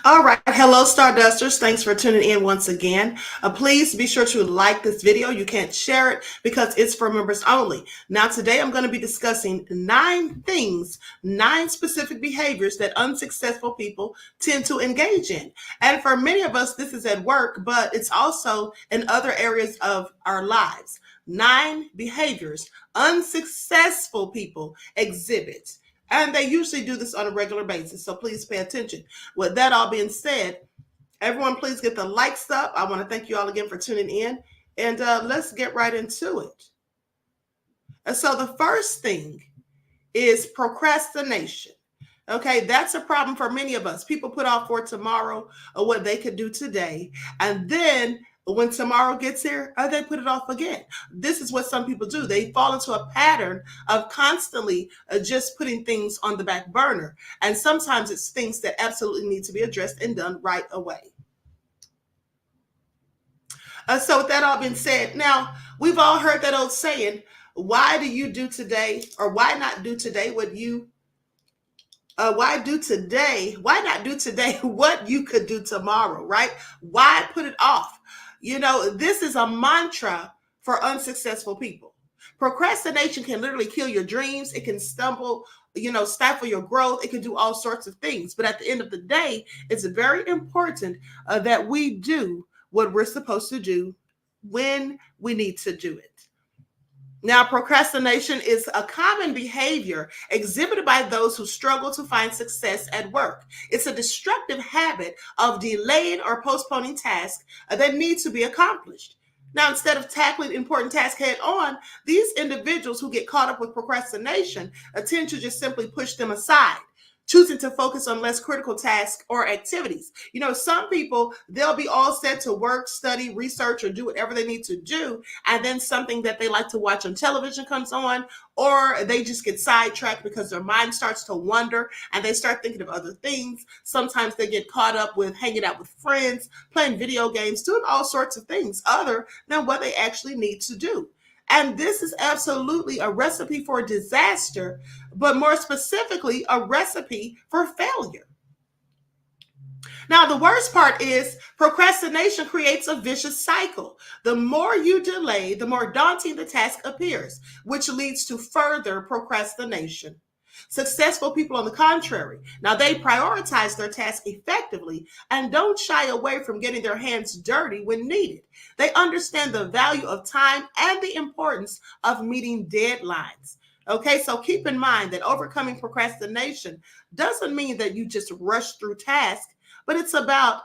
All right. Hello, Stardusters. Thanks for tuning in once again. Please be sure to like this video. You can't share it because it's for members only. Now, today I'm going to be discussing 9 specific behaviors that unsuccessful people tend to engage in. And for many of us, this is at work, but it's also in other areas of our lives. 9 behaviors unsuccessful people exhibit. And they usually do this on a regular basis, so please pay attention. With that all being said, everyone please get the likes up. I want to thank you all again for tuning in, and let's get right into it. And so the first thing is procrastination. Okay, that's a problem for many of us. People put off for tomorrow or what they could do today, and then when tomorrow gets here, they put it off again. This is what some people do. They fall into a pattern of constantly just putting things on the back burner. And sometimes it's things that absolutely need to be addressed and done right away. So with that all being said, now we've all heard that old saying, why do you do today, or why not do today what you why not do today what you could do tomorrow, right? Why put it off? You know, this is a mantra for unsuccessful people. Procrastination can literally kill your dreams. It can stifle your growth. It can do all sorts of things. But at the end of the day, it's very important that we do what we're supposed to do when we need to do it. Now, procrastination is a common behavior exhibited by those who struggle to find success at work. It's a destructive habit of delaying or postponing tasks that need to be accomplished. Now, instead of tackling important tasks head on, these individuals who get caught up with procrastination tend to just simply push them aside, choosing to focus on less critical tasks or activities. You know, some people, they'll be all set to work, study, research, or do whatever they need to do. And then something that they like to watch on television comes on, or they just get sidetracked because their mind starts to wander and they start thinking of other things. Sometimes they get caught up with hanging out with friends, playing video games, doing all sorts of things other than what they actually need to do. And this is absolutely a recipe for disaster, but more specifically, a recipe for failure. Now, the worst part is procrastination creates a vicious cycle. The more you delay, the more daunting the task appears, which leads to further procrastination. Successful people, on the contrary, now they prioritize their task effectively and don't shy away from getting their hands dirty when needed. They understand the value of time and the importance of meeting deadlines. Okay, so keep in mind that overcoming procrastination doesn't mean that you just rush through tasks, but it's about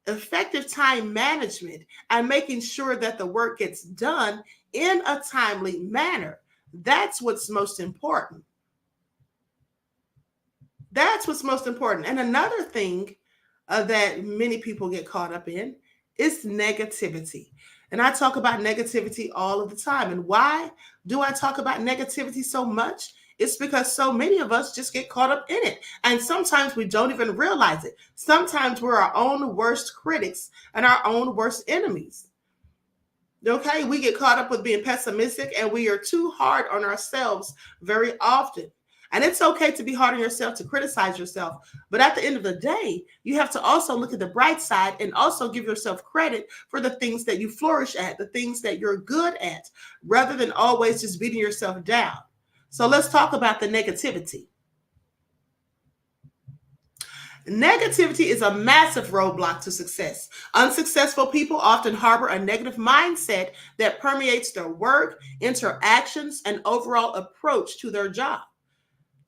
effective time management and making sure that the work gets done in a timely manner. That's what's most important. That's what's most important. And another thing that many people get caught up in is negativity. And I talk about negativity all of the time. And why do I talk about negativity so much? It's because so many of us just get caught up in it. And sometimes we don't even realize it. Sometimes we're our own worst critics and our own worst enemies. Okay, we get caught up with being pessimistic and we are too hard on ourselves very often. And it's okay to be hard on yourself, to criticize yourself. But at the end of the day, you have to also look at the bright side and also give yourself credit for the things that you flourish at, the things that you're good at, rather than always just beating yourself down. So let's talk about the negativity. Negativity is a massive roadblock to success. Unsuccessful people often harbor a negative mindset that permeates their work, interactions, and overall approach to their job.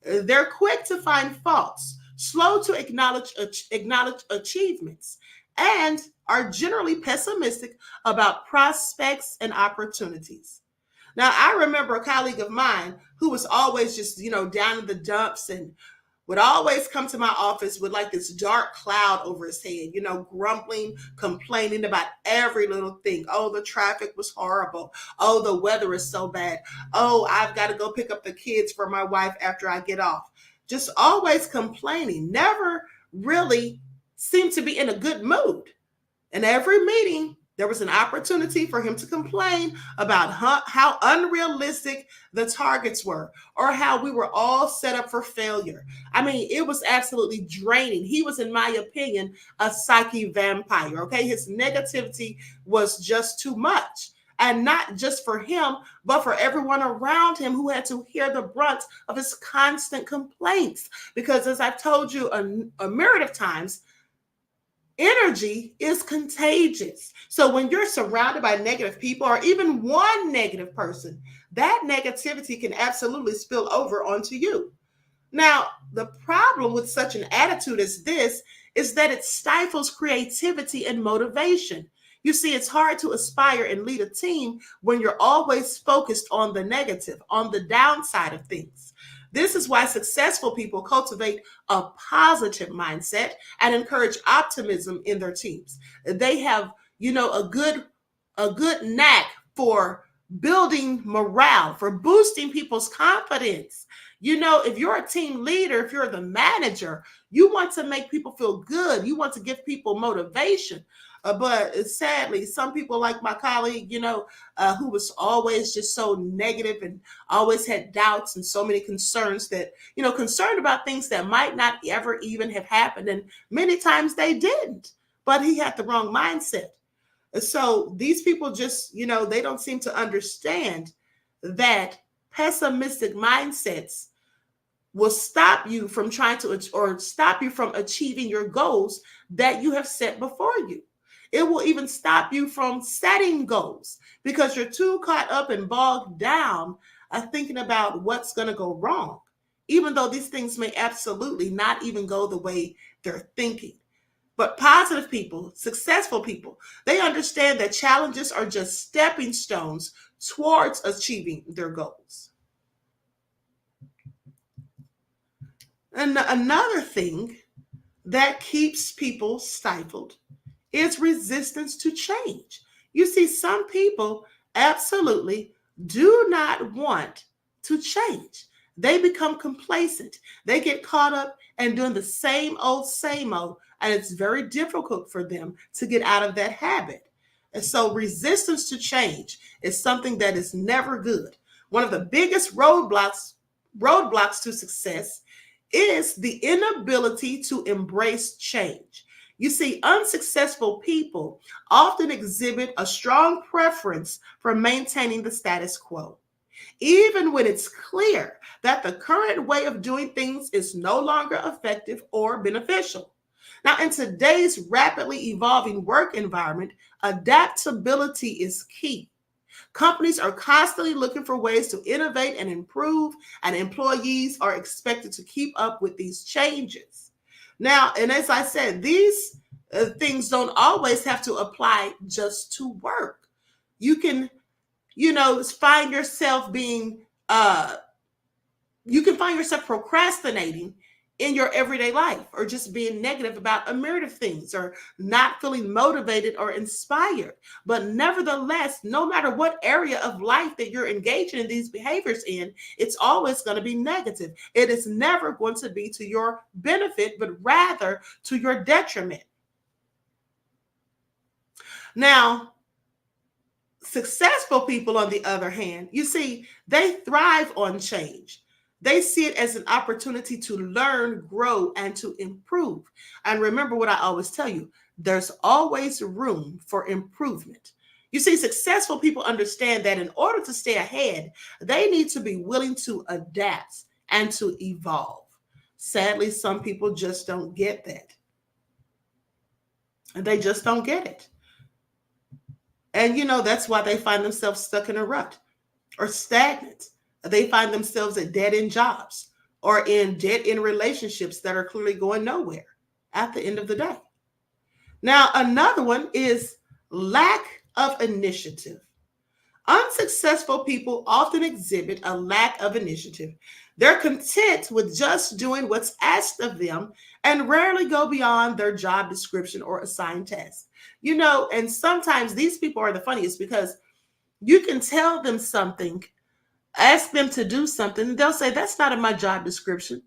They're quick to find faults, slow to acknowledge achievements, and are generally pessimistic about prospects and opportunities. Now, I remember a colleague of mine who was always just, down in the dumps and would always come to my office with like this dark cloud over his head, grumbling, complaining about every little thing. Oh, the traffic was horrible. Oh, the weather is so bad. Oh, I've got to go pick up the kids for my wife after I get off. Just always complaining, never really seemed to be in a good mood. And every meeting, There was an opportunity for him to complain about how unrealistic the targets were or how we were all set up for failure. I mean, it was absolutely draining. He was, in my opinion, a psyche vampire. Okay. His negativity was just too much. And not just for him, but for everyone around him who had to hear the brunt of his constant complaints. Because as I've told you a myriad of times, energy is contagious. So when you're surrounded by negative people or even one negative person, that negativity can absolutely spill over onto you. Now, the problem with such an attitude as this is that it stifles creativity and motivation. You see, it's hard to aspire and lead a team when you're always focused on the negative, on the downside of things. This is why successful people cultivate a positive mindset and encourage optimism in their teams. They have, a good knack for building morale, for boosting people's confidence. If you're a team leader, if you're the manager, you want to make people feel good. You want to give people motivation. But sadly, some people like my colleague, who was always just so negative and always had doubts and so many concerns that, concerned about things that might not ever even have happened. And many times they didn't, but he had the wrong mindset. So these people just, they don't seem to understand that pessimistic mindsets will stop you from trying to, or stop you from achieving your goals that you have set before you. It will even stop you from setting goals because you're too caught up and bogged down thinking about what's going to go wrong, even though these things may absolutely not even go the way they're thinking. But positive people, successful people, they understand that challenges are just stepping stones towards achieving their goals. And another thing that keeps people stifled is resistance to change. You see, some people absolutely do not want to change. They become complacent. They get caught up in doing the same old, and it's very difficult for them to get out of that habit. And so resistance to change is something that is never good. One of the biggest roadblocks to success is the inability to embrace change. You see, unsuccessful people often exhibit a strong preference for maintaining the status quo, even when it's clear that the current way of doing things is no longer effective or beneficial. Now, in today's rapidly evolving work environment, adaptability is key. Companies are constantly looking for ways to innovate and improve, and employees are expected to keep up with these changes. Now, and as I said, these things don't always have to apply just to work. You can, find yourself you can find yourself procrastinating in your everyday life or just being negative about a myriad of things or not feeling motivated or inspired. But nevertheless, no matter what area of life that you're engaging in these behaviors in, it's always going to be negative. It is never going to be to your benefit, but rather to your detriment. Now, successful people, on the other hand, you see, they thrive on change. They see it as an opportunity to learn, grow, and to improve. And remember what I always tell you, there's always room for improvement. You see, successful people understand that in order to stay ahead, they need to be willing to adapt and to evolve. Sadly, some people just don't get that. And they just don't get it. And that's why they find themselves stuck in a rut or stagnant. They find themselves at dead end jobs or in dead end relationships that are clearly going nowhere at the end of the day. Now, another one is lack of initiative. Unsuccessful people often exhibit a lack of initiative. They're content with just doing what's asked of them and rarely go beyond their job description or assigned tasks. And sometimes these people are the funniest because you can tell them something, ask them to do something, and they'll say, that's not in my job description.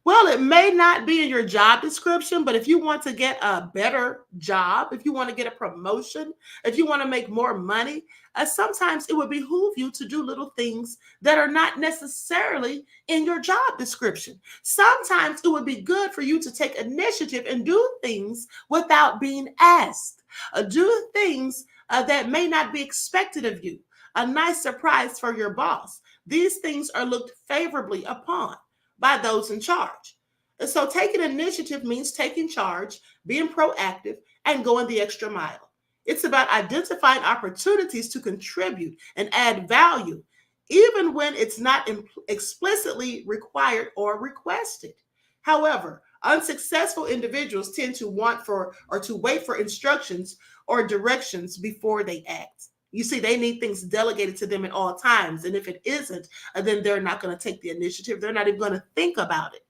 Well, it may not be in your job description, but if you want to get a better job, if you want to get a promotion, if you want to make more money, sometimes it would behoove you to do little things that are not necessarily in your job description. Sometimes it would be good for you to take initiative and do things without being asked. Do things that may not be expected of you. A nice surprise for your boss. These things are looked favorably upon by those in charge. And so taking initiative means taking charge, being proactive, and going the extra mile. It's about identifying opportunities to contribute and add value, even when it's not explicitly required or requested. However, unsuccessful individuals tend to want for or to wait for instructions or directions before they act. You see, they need things delegated to them at all times. And if it isn't, then they're not going to take the initiative. They're not even going to think about it.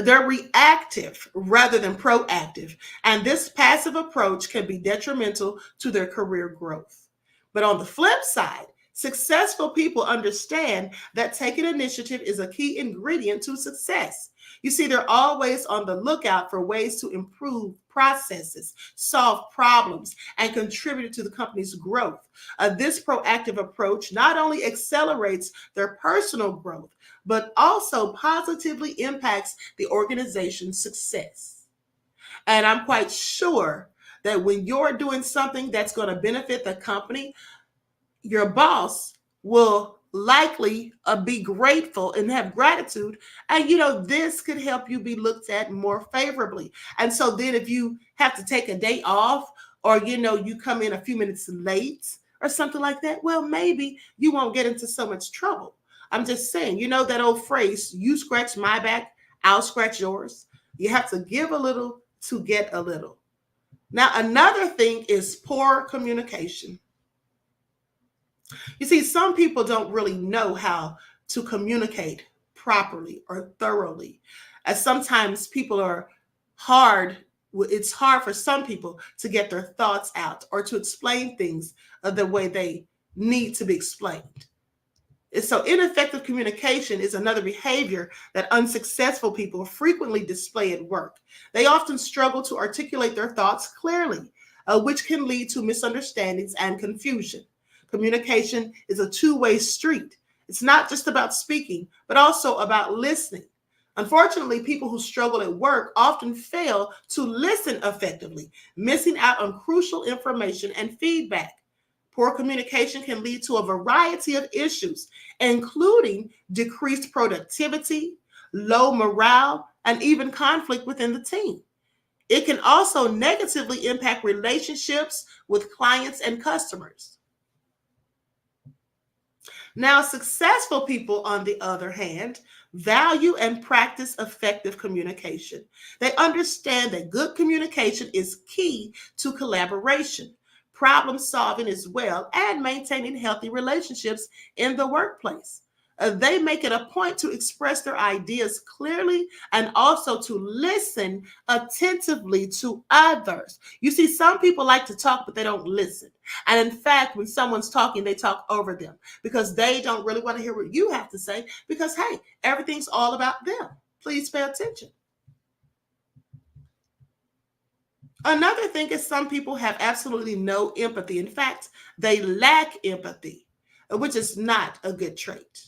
They're reactive rather than proactive. And this passive approach can be detrimental to their career growth. But on the flip side, successful people understand that taking initiative is a key ingredient to success. You see, they're always on the lookout for ways to improve processes, solve problems, and contribute to the company's growth. This proactive approach not only accelerates their personal growth, but also positively impacts the organization's success. And I'm quite sure that when you're doing something that's going to benefit the company, your boss will likely be grateful and have gratitude. And, this could help you be looked at more favorably. And so then if you have to take a day off or, you come in a few minutes late or something like that, well, maybe you won't get into so much trouble. I'm just saying, that old phrase, you scratch my back, I'll scratch yours. You have to give a little to get a little. Now, another thing is poor communication. You see, some people don't really know how to communicate properly or thoroughly. As sometimes people are hard, it's hard for some people to get their thoughts out or to explain things the way they need to be explained. And so ineffective communication is another behavior that unsuccessful people frequently display at work. They often struggle to articulate their thoughts clearly, which can lead to misunderstandings and confusion. Communication is a two-way street. It's not just about speaking, but also about listening. Unfortunately, people who struggle at work often fail to listen effectively, missing out on crucial information and feedback. Poor communication can lead to a variety of issues, including decreased productivity, low morale, and even conflict within the team. It can also negatively impact relationships with clients and customers. Now, successful people, on the other hand, value and practice effective communication. They understand that good communication is key to collaboration, problem solving as well, and maintaining healthy relationships in the workplace. They make it a point to express their ideas clearly and also to listen attentively to others. You see, some people like to talk, but they don't listen. And in fact, when someone's talking, they talk over them because they don't really want to hear what you have to say because, hey, everything's all about them. Please pay attention. Another thing is some people have absolutely no empathy. In fact, they lack empathy, which is not a good trait.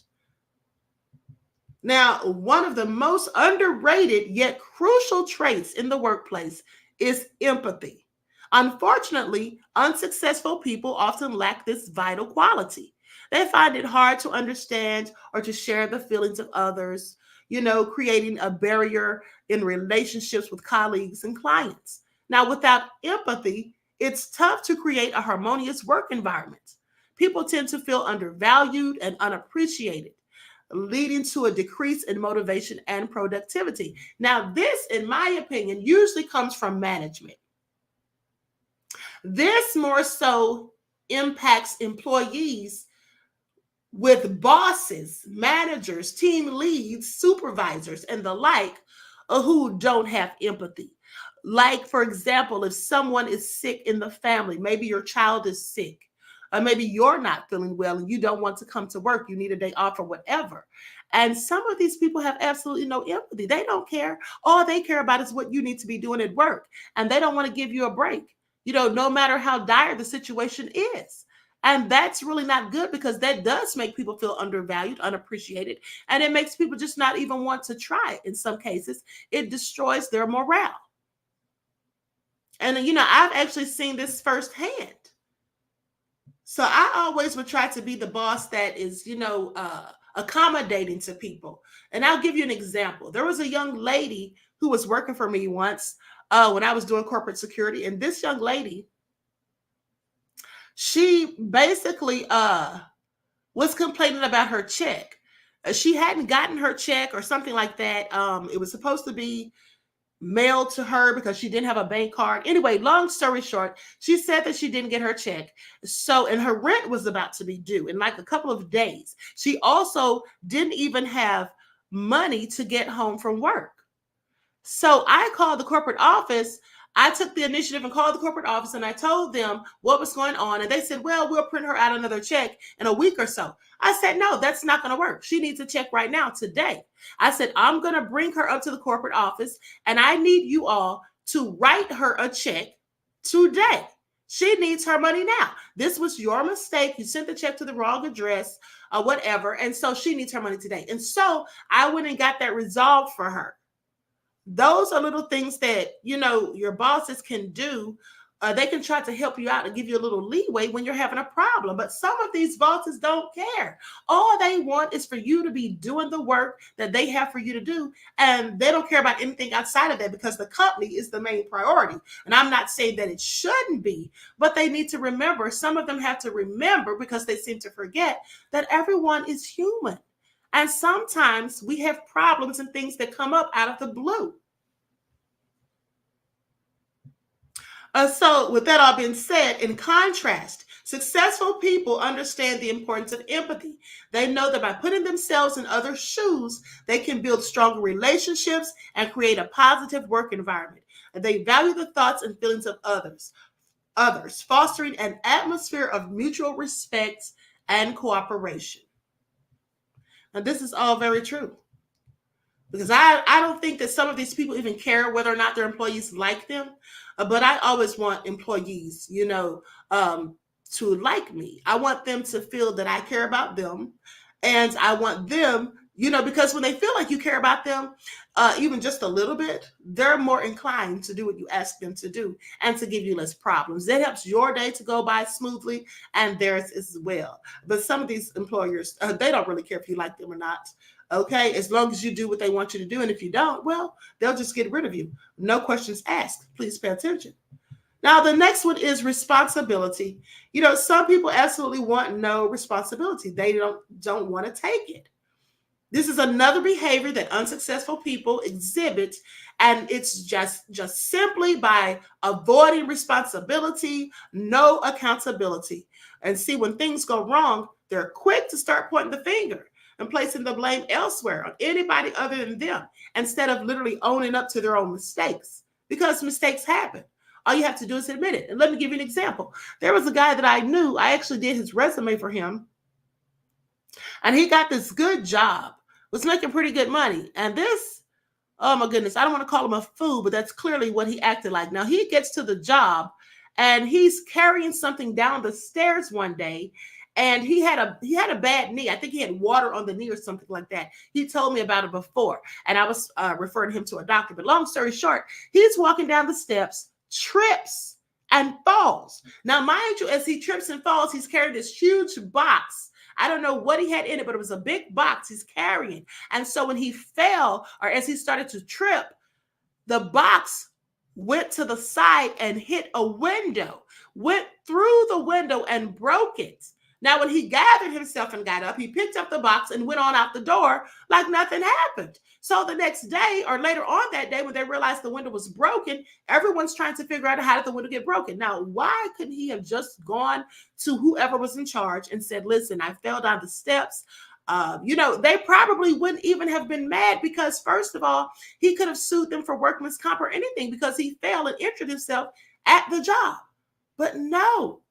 Now, one of the most underrated yet crucial traits in the workplace is empathy. Unfortunately, unsuccessful people often lack this vital quality. They find it hard to understand or to share the feelings of others, creating a barrier in relationships with colleagues and clients. Now, without empathy, it's tough to create a harmonious work environment. People tend to feel undervalued and unappreciated, leading to a decrease in motivation and productivity. Now, this, in my opinion, usually comes from management. This more so impacts employees with bosses, managers, team leads, supervisors, and the like who don't have empathy. Like, for example, if someone is sick in the family, maybe your child is sick, Or maybe you're not feeling well and you don't want to come to work. You need a day off or whatever. And some of these people have absolutely no empathy. They don't care. All they care about is what you need to be doing at work. And they don't want to give you a break, no matter how dire the situation is. And that's really not good, because that does make people feel undervalued, unappreciated, and it makes people just not even want to try it. In some cases, it destroys their morale. And, I've actually seen this firsthand. So I always would try to be the boss that is, accommodating to people. And I'll give you an example. There was a young lady who was working for me once when I was doing corporate security. And this young lady, she basically was complaining about her check. She hadn't gotten her check or something like that. It was supposed to be mailed to her because she didn't have a bank card. Anyway, long story short, she said that she didn't get her check. And her rent was about to be due in like a couple of days. She also didn't even have money to get home from work. So I called the corporate office. I took the initiative and called the corporate office, and I told them what was going on. And they said, well, we'll print her out another check in a week or so. I said, no, that's not going to work. She needs a check right now, today. I said, I'm going to bring her up to the corporate office, and I need you all to write her a check today. She needs her money now. This was your mistake. You sent the check to the wrong address or whatever. And so she needs her money today. And so I went and got that resolved for her. Those are little things that, your bosses can do. They can try to help you out and give you a little leeway when you're having a problem. But some of these bosses don't care. All they want is for you to be doing the work that they have for you to do. And they don't care about anything outside of that, because the company is the main priority. And I'm not saying that it shouldn't be, but they need to remember, some of them have to remember, because they seem to forget, that everyone is human. And sometimes we have problems and things that come up out of the blue. So with that all being said, in contrast, successful people understand the importance of empathy. They know that by putting themselves in others' shoes, they can build stronger relationships and create a positive work environment. And they value the thoughts and feelings of others, fostering an atmosphere of mutual respect and cooperation. Now, this is all very true, because I don't think that some of these people even care whether or not their employees like them. But I always want employees, to like me. I want them to feel that I care about them. And I want them, because when they feel like you care about them, even just a little bit, they're more inclined to do what you ask them to do and to give you less problems. That helps your day to go by smoothly, and theirs as well. But some of these employers, they don't really care if you like them or not. Okay, as long as you do what they want you to do. And if you don't, well, they'll just get rid of you. No questions asked. Please pay attention. Now, the next one is responsibility. Some people absolutely want no responsibility. They don't want to take it. This is another behavior that unsuccessful people exhibit, and it's just simply by avoiding responsibility, no accountability. And see, when things go wrong, they're quick to start pointing the finger and placing the blame elsewhere on anybody other than them, instead of literally owning up to their own mistakes, because mistakes happen. All you have to do is admit it. And let me give you an example. There was a guy that I knew. I actually did his resume for him, and he got this good job, was making pretty good money. And this, oh my goodness, I don't want to call him a fool, but that's clearly what he acted like. Now, he gets to the job, and he's carrying something down the stairs one day, and he had a bad knee. I think he had water on the knee or something like that. He told me about it before, and I was referring him to a doctor. But long story short, he's walking down the steps, trips, and falls. Now, mind you, as he trips and falls, he's carrying this huge box. I don't know what he had in it, but it was a big box he's carrying. And so when he fell, or as he started to trip, the box went to the side and hit a window, went through the window and broke it. Now, when he gathered himself and got up, he picked up the box and went on out the door like nothing happened. So the next day, or later on that day, when they realized the window was broken, everyone's trying to figure out how did the window get broken. Now, why couldn't he have just gone to whoever was in charge and said, listen, I fell down the steps? They probably wouldn't even have been mad, because first of all, he could have sued them for workman's comp or anything, because he fell and injured himself at the job. But no.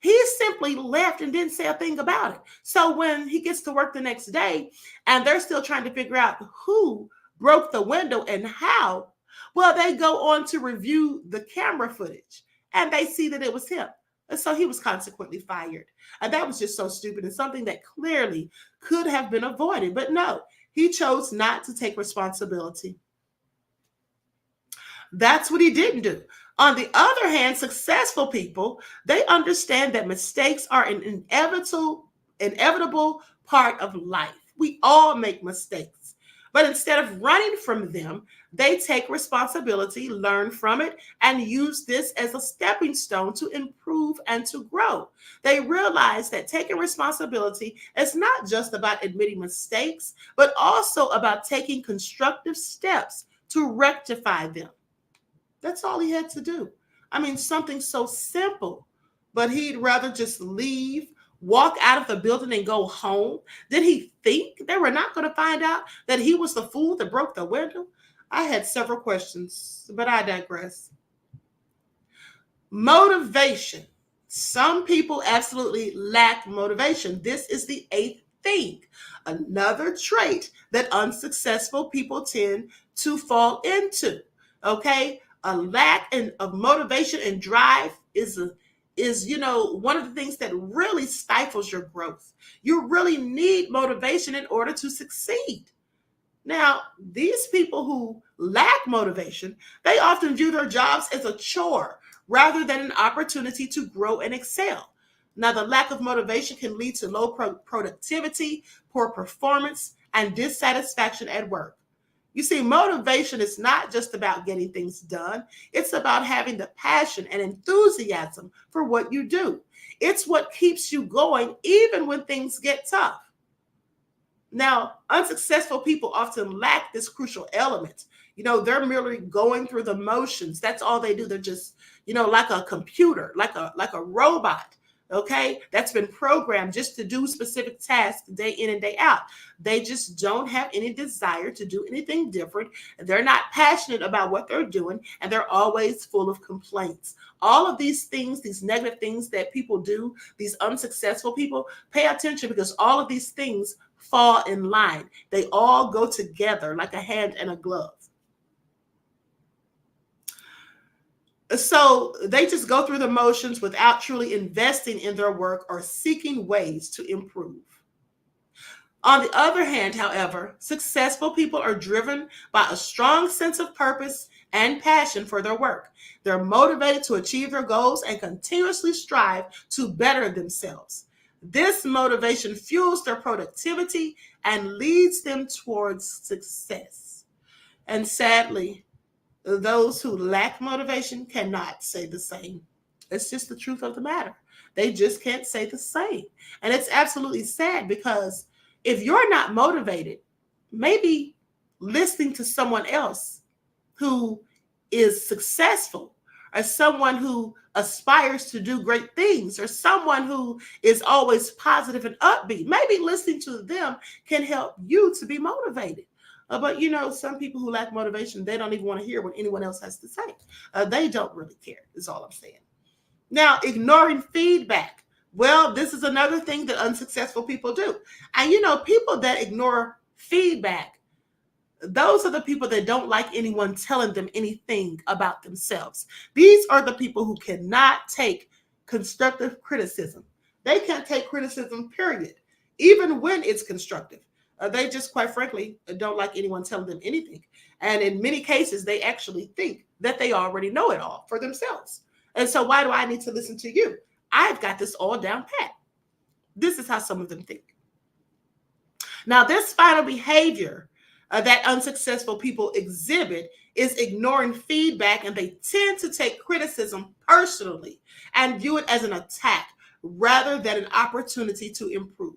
He simply left and didn't say a thing about it. So when he gets to work the next day and they're still trying to figure out who broke the window and how, well, they go on to review the camera footage and they see that it was him. And so he was consequently fired. And that was just so stupid and something that clearly could have been avoided. But no, he chose not to take responsibility. That's what he didn't do. On the other hand, successful people, they understand that mistakes are an inevitable part of life. We all make mistakes. But instead of running from them, they take responsibility, learn from it, and use this as a stepping stone to improve and to grow. They realize that taking responsibility is not just about admitting mistakes, but also about taking constructive steps to rectify them. That's all he had to do. I mean, something so simple, but he'd rather just leave, walk out of the building and go home. Did he think they were not going to find out that he was the fool that broke the window? I had several questions, but I digress. Motivation. Some people absolutely lack motivation. This is the eighth thing. Another trait that unsuccessful people tend to fall into. Okay? A lack of motivation and drive is one of the things that really stifles your growth. You really need motivation in order to succeed. Now, these people who lack motivation, they often view their jobs as a chore rather than an opportunity to grow and excel. Now, the lack of motivation can lead to low productivity, poor performance, and dissatisfaction at work. You see, motivation is not just about getting things done. It's about having the passion and enthusiasm for what you do. It's what keeps you going even when things get tough. Now, unsuccessful people often lack this crucial element. They're merely going through the motions. That's all they do. They're just, like a computer, like a robot. Okay, that's been programmed just to do specific tasks day in and day out. They just don't have any desire to do anything different. They're not passionate about what they're doing, and they're always full of complaints. All of these things, these negative things that people do, these unsuccessful people, pay attention because all of these things fall in line. They all go together like a hand and a glove. So they just go through the motions without truly investing in their work or seeking ways to improve. On the other hand, however, successful people are driven by a strong sense of purpose and passion for their work. They're motivated to achieve their goals and continuously strive to better themselves. This motivation fuels their productivity and leads them towards success. And sadly, those who lack motivation cannot say the same. It's just the truth of the matter. They just can't say the same. And it's absolutely sad because if you're not motivated, maybe listening to someone else who is successful or someone who aspires to do great things or someone who is always positive and upbeat, maybe listening to them can help you to be motivated. But some people who lack motivation, they don't even want to hear what anyone else has to say. They don't really care, is all I'm saying. Now, ignoring feedback. Well, this is another thing that unsuccessful people do. And people that ignore feedback, those are the people that don't like anyone telling them anything about themselves. These are the people who cannot take constructive criticism. They can't take criticism, period, even when it's constructive. They just, quite frankly, don't like anyone telling them anything. And in many cases, they actually think that they already know it all for themselves. And so why do I need to listen to you? I've got this all down pat. This is how some of them think. Now, this final behavior that unsuccessful people exhibit is ignoring feedback, and they tend to take criticism personally and view it as an attack rather than an opportunity to improve.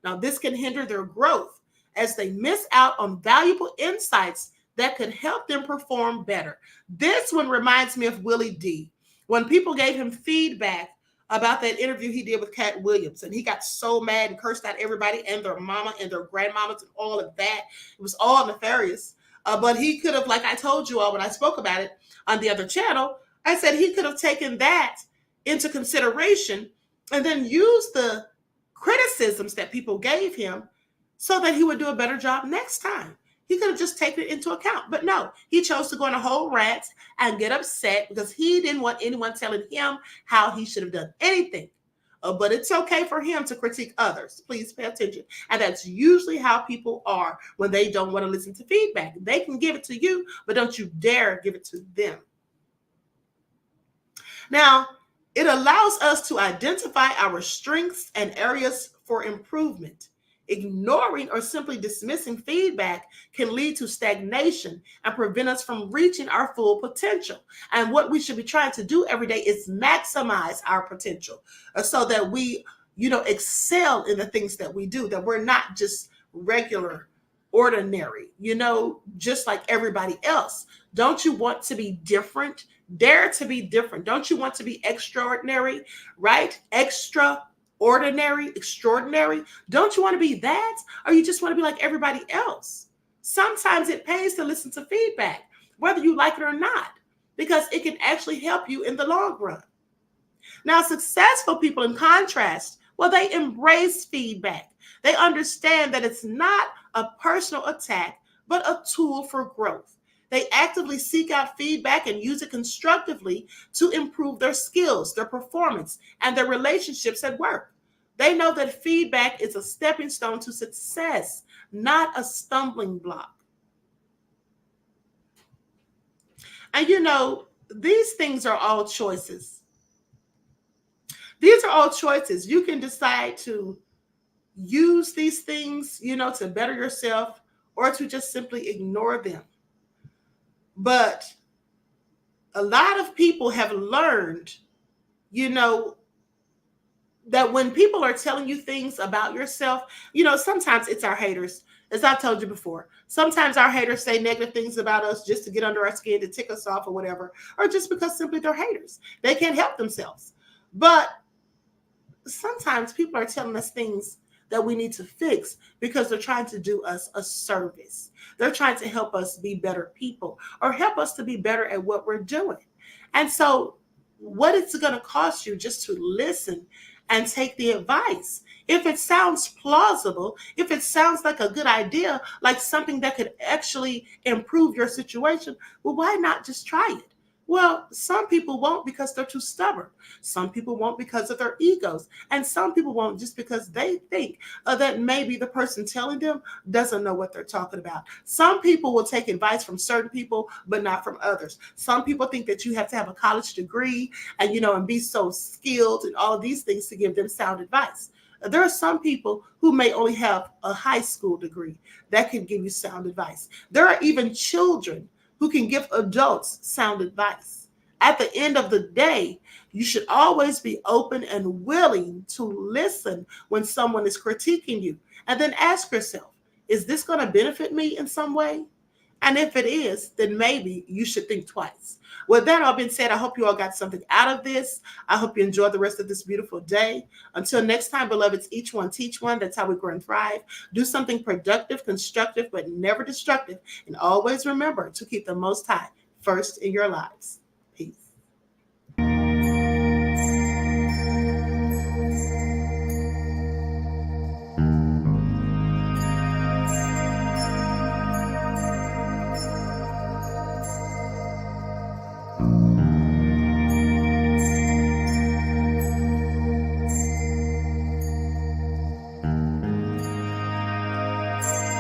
Now, this can hinder their growth as they miss out on valuable insights that could help them perform better. This one reminds me of Willie D. When people gave him feedback about that interview he did with Cat Williams, and he got so mad and cursed out everybody and their mama and their grandmamas and all of that. It was all nefarious. But he could have, like I told you all when I spoke about it on the other channel, I said he could have taken that into consideration and then use the criticisms that people gave him so that he would do a better job next time. He could have just taken it into account. But no, he chose to go on a whole rant and get upset because he didn't want anyone telling him how he should have done anything. But it's okay for him to critique others. Please pay attention. And that's usually how people are when they don't want to listen to feedback. They can give it to you, but don't you dare give it to them. Now, it allows us to identify our strengths and areas for improvement. Ignoring or simply dismissing feedback can lead to stagnation and prevent us from reaching our full potential. And what we should be trying to do every day is maximize our potential so that we, excel in the things that we do, that we're not just regular, ordinary, just like everybody else. Don't you want to be different? Dare to be different. Don't you want to be extraordinary, right? Extraordinary, extraordinary. Don't you want to be that? Or you just want to be like everybody else? Sometimes it pays to listen to feedback, whether you like it or not, because it can actually help you in the long run. Now, successful people, in contrast, well, they embrace feedback. They understand that it's not a personal attack, but a tool for growth. They actively seek out feedback and use it constructively to improve their skills, their performance, and their relationships at work. They know that feedback is a stepping stone to success, not a stumbling block. And these things are all choices. These are all choices. You can decide to use these things, to better yourself, or to just simply ignore them. But a lot of people have learned, that when people are telling you things about yourself, sometimes it's our haters. As I told you before, sometimes our haters say negative things about us just to get under our skin, to tick us off or whatever, or just because simply they're haters. They can't help themselves. But sometimes people are telling us things that we need to fix because they're trying to do us a service. They're trying to help us be better people or help us to be better at what we're doing. And so what it's going to cost you just to listen and take the advice. If it sounds plausible, if it sounds like a good idea, like something that could actually improve your situation, well, why not just try it? Well, some people won't because they're too stubborn. Some people won't because of their egos. And some people won't just because they think that maybe the person telling them doesn't know what they're talking about. Some people will take advice from certain people, but not from others. Some people think that you have to have a college degree and, and be so skilled and all of these things to give them sound advice. There are some people who may only have a high school degree that can give you sound advice. There are even children who can give adults sound advice. At the end of the day, you should always be open and willing to listen when someone is critiquing you. And then ask yourself, is this going to benefit me in some way? And if it is, then maybe you should think twice. With that all being said, I hope you all got something out of this. I hope you enjoy the rest of this beautiful day. Until next time, beloveds, each one teach one. That's how we grow and thrive. Do something productive, constructive, but never destructive. And always remember to keep the Most High first in your lives.